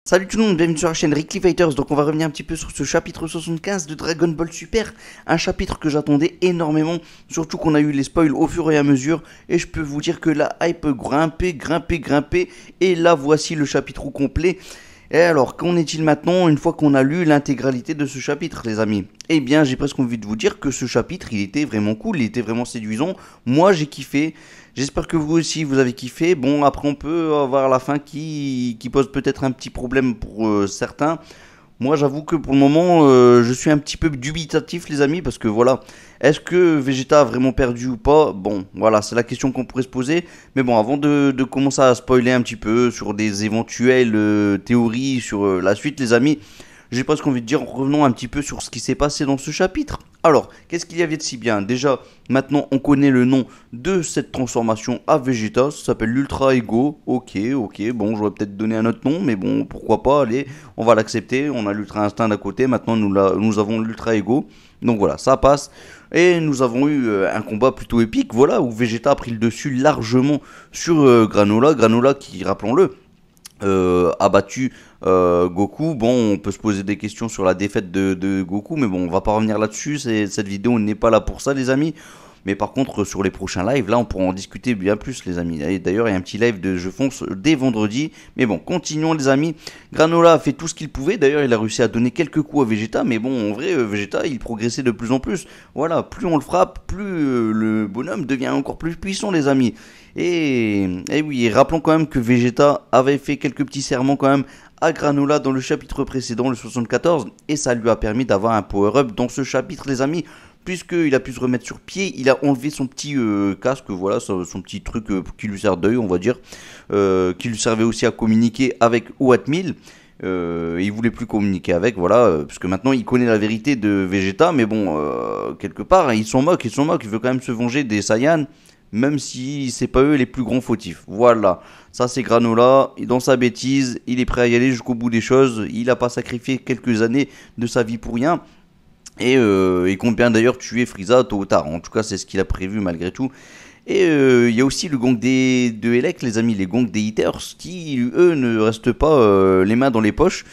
Salut tout le monde, bienvenue sur la chaîne Ricky Fighters. Donc on va revenir un petit peu sur ce chapitre 75 de Dragon Ball Super. Un chapitre que j'attendais énormément, surtout qu'on a eu les spoils au fur et à mesure. Et je peux vous dire que la hype grimpait. Et là voici le chapitre au complet. Et alors, qu'en est-il maintenant une fois qu'on a lu l'intégralité de ce chapitre, les amis? Eh bien, j'ai presque envie de vous dire que ce chapitre, il était vraiment cool, il était vraiment séduisant. Moi, j'ai kiffé. J'espère que vous aussi, vous avez kiffé. Bon, après, on peut avoir la fin qui pose peut-être un petit problème pour certains. Moi, j'avoue que pour le moment, je suis un petit peu dubitatif, les amis, parce que voilà, est-ce que Vegeta a vraiment perdu ou pas? Bon, voilà, c'est la question qu'on pourrait se poser. Mais bon, avant de commencer à spoiler un petit peu sur des éventuelles théories sur la suite, les amis, j'ai presque envie de dire, revenons un petit peu sur ce qui s'est passé dans ce chapitre. Alors, qu'est-ce qu'il y avait de si bien? Déjà, maintenant, on connaît le nom de cette transformation à Vegeta. Ça s'appelle l'Ultra Ego. Ok. Bon, j'aurais peut-être donné un autre nom, mais bon, pourquoi pas. Allez, on va l'accepter. On a l'Ultra Instinct d'à côté. Maintenant, nous avons l'Ultra Ego. Donc voilà, ça passe. Et nous avons eu un combat plutôt épique, voilà, où Vegeta a pris le dessus largement sur Granola. Granola qui, rappelons-le, a battu Goku. Bon, on peut se poser des questions sur la défaite de Goku, mais bon, on va pas revenir là-dessus. Cette vidéo n'est pas là pour ça, les amis. Mais par contre, sur les prochains lives, là, on pourra en discuter bien plus, les amis. Et d'ailleurs, il y a un petit live de Je Fonce dès vendredi. Mais bon, continuons, les amis. Granola a fait tout ce qu'il pouvait. D'ailleurs, il a réussi à donner quelques coups à Vegeta. Mais bon, en vrai, Vegeta, il progressait de plus en plus. Voilà, plus on le frappe, plus le bonhomme devient encore plus puissant, les amis. Et oui, et rappelons quand même que Vegeta avait fait quelques petits serments quand même à Granola dans le chapitre précédent, le 74, et ça lui a permis d'avoir un power-up dans ce chapitre, les amis, puisqu'il a pu se remettre sur pied. Il a enlevé son petit casque, voilà, son petit truc qui lui sert d'œil, on va dire, qui lui servait aussi à communiquer avec Oatmeal. Il voulait plus communiquer avec, voilà, puisque maintenant il connaît la vérité de Vegeta, mais bon, quelque part, hein, il s'en moque, il veut quand même se venger des Saiyans, même si c'est pas eux les plus grands fautifs. Voilà, ça c'est Granola, dans sa bêtise, il est prêt à y aller jusqu'au bout des choses, il a pas sacrifié quelques années de sa vie pour rien, et il compte bien d'ailleurs tuer Frieza tôt ou tard, en tout cas c'est ce qu'il a prévu malgré tout. Et il y a aussi le gang de Elec, les amis, les gangs des Hitters, qui eux ne restent pas les mains dans les poches,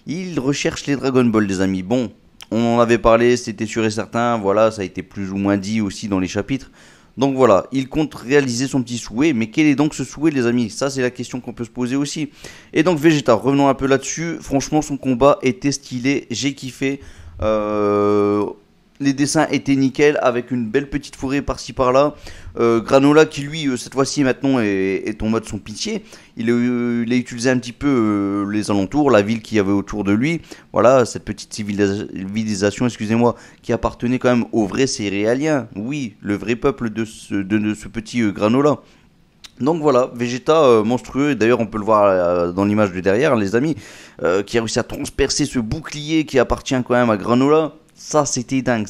ils recherchent les Dragon Ball, les amis. Bon, on en avait parlé, c'était sûr et certain, voilà, ça a été plus ou moins dit aussi dans les chapitres. Donc voilà, il compte réaliser son petit souhait, mais quel est donc ce souhait, les amis? Ça, c'est la question qu'on peut se poser aussi. Et donc Vegeta, revenons un peu là-dessus. Franchement, son combat était stylé, j'ai kiffé. Euh, les dessins étaient nickel, avec une belle petite forêt par-ci par-là. Granola qui lui, cette fois-ci maintenant, est en mode son pitié. Il a utilisé un petit peu les alentours, la ville qu'il y avait autour de lui. Voilà, cette petite civilisation, excusez-moi, qui appartenait quand même aux vrais céréaliens. Oui, le vrai peuple de ce petit Granola. Donc voilà, Vegeta monstrueux, et d'ailleurs on peut le voir dans l'image de derrière, les amis, qui a réussi à transpercer ce bouclier qui appartient quand même à Granola. Ça c'était dingue,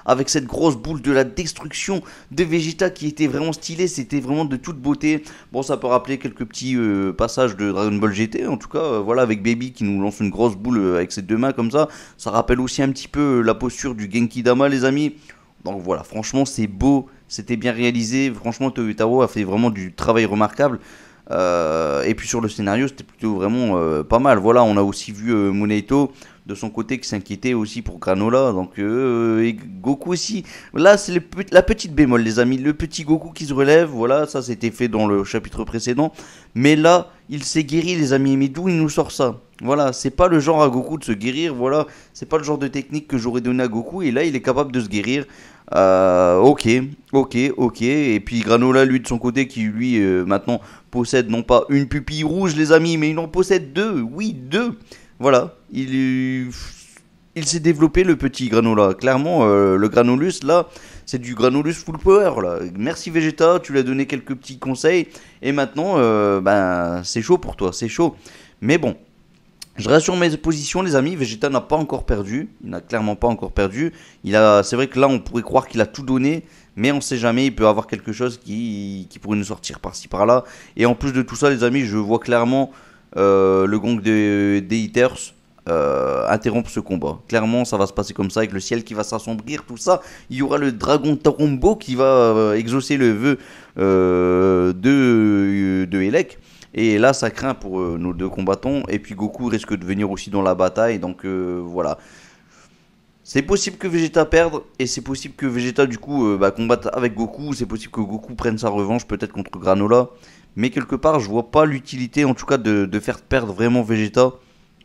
avec cette grosse boule de la destruction de Vegeta qui était vraiment stylée, c'était vraiment de toute beauté. Bon, ça peut rappeler quelques petits passages de Dragon Ball GT, en tout cas, voilà, avec Baby qui nous lance une grosse boule avec ses deux mains comme ça rappelle aussi un petit peu la posture du Genki Dama, les amis. Donc voilà, franchement c'est beau, c'était bien réalisé, franchement Toyotaro a fait vraiment du travail remarquable. Et puis sur le scénario c'était plutôt vraiment pas mal. Voilà, on a aussi vu Moneito de son côté qui s'inquiétait aussi pour Granola, donc et Goku aussi. Là c'est la petite bémol, les amis, le petit Goku qui se relève, voilà, ça c'était fait dans le chapitre précédent, mais là il s'est guéri, les amis. Mais d'où il nous sort ça? Voilà, c'est pas le genre à Goku de se guérir, voilà, c'est pas le genre de technique que j'aurais donné à Goku, et là il est capable de se guérir. Ok. Et puis Granola, lui, de son côté, qui lui, maintenant, possède non pas une pupille rouge, les amis, mais il en possède deux. Oui, deux. Voilà. Il s'est développé, le petit Granola. Clairement, le Granolus, là, c'est du Granolus full power, là. Merci Vegeta, tu lui as donné quelques petits conseils. Et maintenant, ben, c'est chaud pour toi, c'est chaud. Mais bon. Je reste sur mes positions, les amis. Vegeta n'a pas encore perdu. Il n'a clairement pas encore perdu. C'est vrai que là, on pourrait croire qu'il a tout donné. Mais on sait jamais. Il peut avoir quelque chose qui pourrait nous sortir par-ci par-là. Et en plus de tout ça, les amis, je vois clairement le gang des Hitters interrompre ce combat. Clairement, ça va se passer comme ça, avec le ciel qui va s'assombrir, tout ça. Il y aura le dragon Tarumbo qui va exaucer le vœu de Elec. Et là, ça craint pour nos deux combattants. Et puis Goku risque de venir aussi dans la bataille. Donc voilà. C'est possible que Vegeta perde. Et c'est possible que Vegeta, du coup, combatte avec Goku. C'est possible que Goku prenne sa revanche, peut-être contre Granola. Mais quelque part, je vois pas l'utilité, en tout cas, de faire perdre vraiment Vegeta.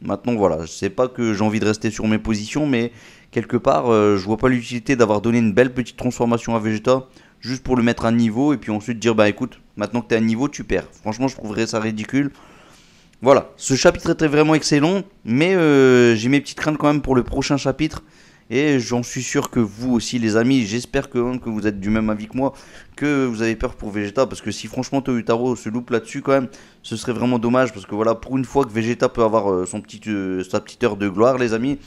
Maintenant, voilà. C'est pas que j'ai envie de rester sur mes positions. Mais quelque part, je vois pas l'utilité d'avoir donné une belle petite transformation à Vegeta. Juste pour le mettre à niveau. Et puis ensuite dire, bah écoute, maintenant que t'es à niveau, tu perds. Franchement, je trouverais ça ridicule. Voilà, ce chapitre était vraiment excellent, mais j'ai mes petites craintes quand même pour le prochain chapitre. Et j'en suis sûr que vous aussi, les amis, j'espère que vous êtes du même avis que moi, que vous avez peur pour Vegeta, parce que si franchement Toyotaro se loupe là-dessus quand même, ce serait vraiment dommage, parce que voilà, pour une fois que Vegeta peut avoir sa petite heure de gloire, les amis,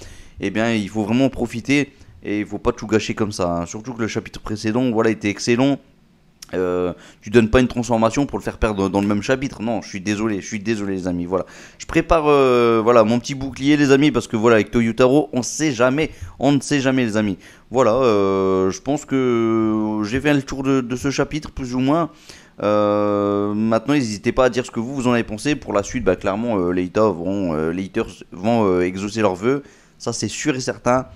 eh bien il faut vraiment en profiter, et il faut pas tout gâcher comme ça, hein. Surtout que le chapitre précédent, voilà, était excellent. Tu donnes pas une transformation pour le faire perdre dans le même chapitre. Non, je suis désolé les amis. Voilà, je prépare voilà mon petit bouclier les amis parce que voilà avec Toyotaro on ne sait jamais les amis. Voilà, je pense que j'ai fait le tour de ce chapitre plus ou moins. Maintenant, n'hésitez pas à dire ce que vous en avez pensé. Pour la suite, bah, clairement, les haters vont exaucer leurs vœux. Ça, c'est sûr et certain.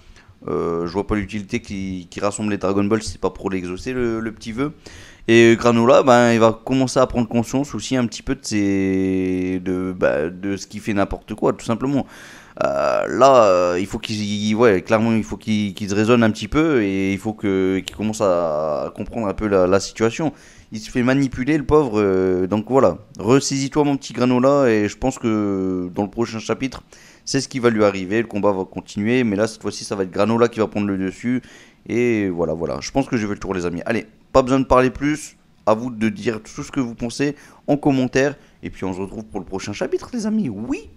Je vois pas l'utilité qui rassemble les Dragon Ball si c'est pas pour l'exaucer le petit vœu. Et Granola, ben, il va commencer à prendre conscience aussi un petit peu de ce qui fait n'importe quoi, tout simplement. Il faut clairement, il faut qu'il se raisonne un petit peu et il faut qu'il commence à comprendre un peu la situation. Il se fait manipuler, le pauvre. Donc voilà, ressaisis-toi, mon petit Granola, et je pense que dans le prochain chapitre, c'est ce qui va lui arriver. Le combat va continuer, mais là, cette fois-ci, ça va être Granola qui va prendre le dessus. Et voilà. Je pense que j'ai fait le tour, les amis. Allez, pas besoin de parler plus. À vous de dire tout ce que vous pensez en commentaire. Et puis on se retrouve pour le prochain chapitre, les amis. Oui.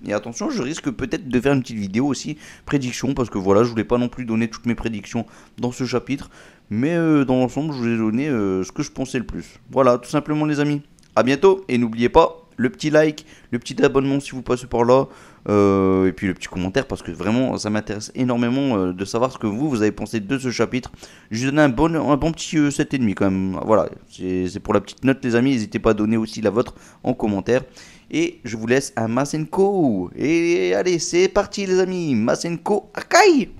Et attention, je risque peut-être de faire une petite vidéo aussi, prédiction, parce que voilà, je voulais pas non plus donner toutes mes prédictions dans ce chapitre. Mais dans l'ensemble, je vous ai donné ce que je pensais le plus. Voilà, tout simplement, les amis. À bientôt. Et n'oubliez pas le petit like, le petit abonnement si vous passez par là. Et puis le petit commentaire parce que vraiment ça m'intéresse énormément de savoir ce que vous avez pensé de ce chapitre. Je vous donne un bon petit 7,5 quand même. Voilà, c'est pour la petite note les amis. N'hésitez pas à donner aussi la vôtre en commentaire. Et je vous laisse un Masenko. Et allez, c'est parti les amis. Masenko Akai.